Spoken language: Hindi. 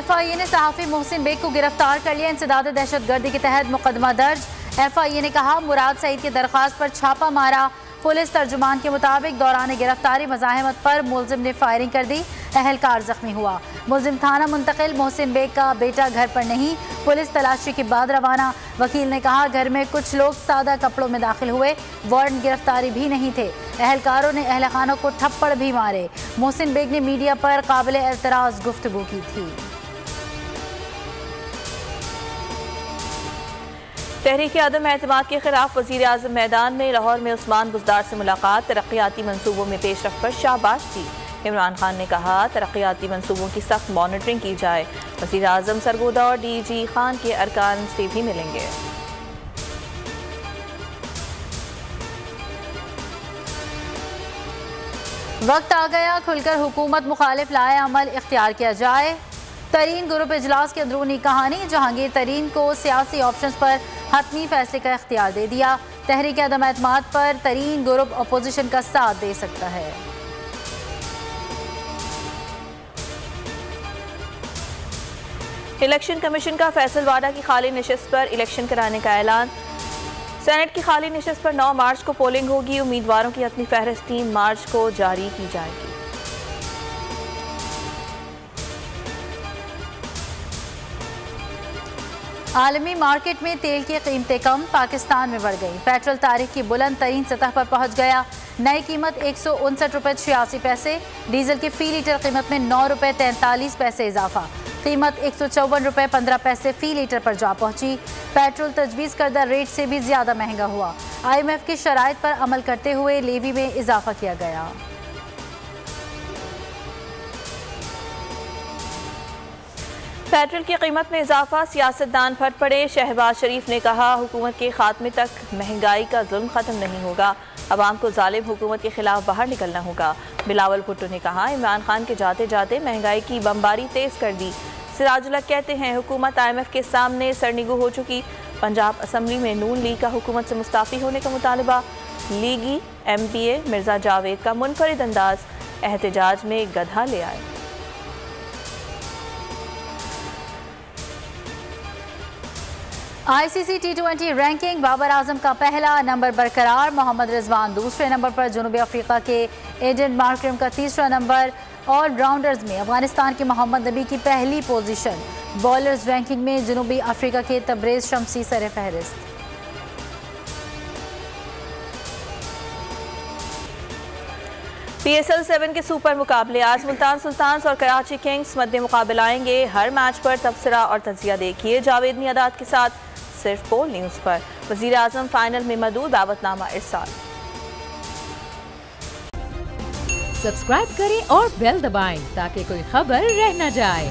FIA ने सहाफ़ी मोहसिन बेग को गिरफ्तार कर लिया। इंसदाद दहशतगर्दी के तहत मुकदमा दर्ज। FIA ने कहा मुराद सईद की दरख्वास्त पर छापा मारा। पुलिस तर्जुमान के मुताबिक दौरान गिरफ्तारी मज़ाहमत पर मुलजिम ने फायरिंग कर दी। अहलकार जख्मी हुआ। मुलजिम थाना मुंतकिल। मोहसिन बेग का बेटा घर पर नहीं। पुलिस तलाशी के बाद रवाना। वकील ने कहा घर में कुछ लोग सादा कपड़ों में दाखिल हुए, वारंट गिरफ्तारी भी नहीं थे। अहलकारों ने अहल खानों को थप्पड़ भी मारे। मोहसिन बेग ने मीडिया पर काबिल एतराज़ गुफ्तगू की थी। तहरीक अदम एतमाद के खिलाफ वज़ीर आज़म मैदान में। लाहौर में उस्मान बुज़दार से मुलाकात। तरक्याती मंसूबों में पेशरफ पर शाबाश दी। इमरान खान ने कहा तरक्याती मंसूबों की सख्त मॉनिटरिंग की जाए। वज़ीर आज़म सरगोदा और DG खान के अरकान से भी मिलेंगे। वक्त आ गया खुलकर हुकूमत मुखालिफ लाए अमल इख्तियार किया जाए। तरीन ग्रुप इजलास की अंदरूनी कहानी। जहांगीर तरीन को सियासी ऑप्शंस पर हतमी फैसले का इख्तियार दे दिया। तहरीक अदम एतमाद पर तरीन ग्रुप अपोजिशन का साथ दे सकता है। इलेक्शन कमीशन का फैसलवाड़ा की खाली नशिस्त पर इलेक्शन कराने का ऐलान। सेनेट की खाली नशिस्त पर 9 मार्च को पोलिंग होगी। उम्मीदवारों की अपनी फहरिस्त 3 मार्च को जारी की जाएगी। आलमी मार्केट में तेल की कीमतें कम। पाकिस्तान में बढ़ गई। पेट्रोल तारीख की बुलंद तरीन सतह पर पहुंच गया। नई कीमत 159 रुपये 86 पैसे। डीजल की फी लीटर कीमत में 9 रुपये 43 पैसे इजाफा। कीमत 154 रुपये 15 पैसे फी लीटर पर जा पहुंची। पेट्रोल तजवीज़ करदा रेट से भी ज्यादा महंगा हुआ। IMF की शराइत पर अमल करते हुए लेवी में इजाफा किया गया। पेट्रोल की कीमत में इजाफा। सियासतदान फट पड़े। शहबाज शरीफ ने कहा हुकूमत के खात्मे तक महंगाई का जुल्म खत्म नहीं होगा। अवाम को जालिम हुकूमत के खिलाफ बाहर निकलना होगा। बिलावल भुट्टो ने कहा इमरान खान के जाते जाते महंगाई की बमबारी तेज कर दी। सिराजुल हक कहते हैं हुकूमत IMF के सामने सरनिगू हो चुकी। पंजाब असम्बली में नून लीग का हुकूमत से मुस्ताफ़ी होने का मुतालबा। लीगी MPA मिर्जा जावेद का मुनफरिद अंदाज। एहतजाज में गधा ले आए। ICC T20 ranking. Babar Azam का पहला नंबर बरकरार। मोहम्मद रिजवान दूसरे नंबर पर। जनूबी अफ्रीका के एडन मार्करम का तीसरा नंबर। ऑलराउंडर्स में अफगानिस्तान के मोहम्मद नबी की पहली पोजीशन। बॉलर्स रैंकिंग में जनूबी अफ्रीका के तबरेज शम्सी सर फहरिस्त। PSL 7 के सुपर मुकाबले। आज मुल्तान सुल्तान्स और कराची किंग्स मध्य मुकाबला आएंगे। हर मैच पर तबसरा और तजिया देखिए जावेद नियादात के साथ सिर्फ पोल न्यूज़ पर। वज़ीर आज़म फाइनल में मदऊ दावतनामा इरसाल। सब्सक्राइब करें और बेल दबाएं ताकि कोई खबर रह न जाए।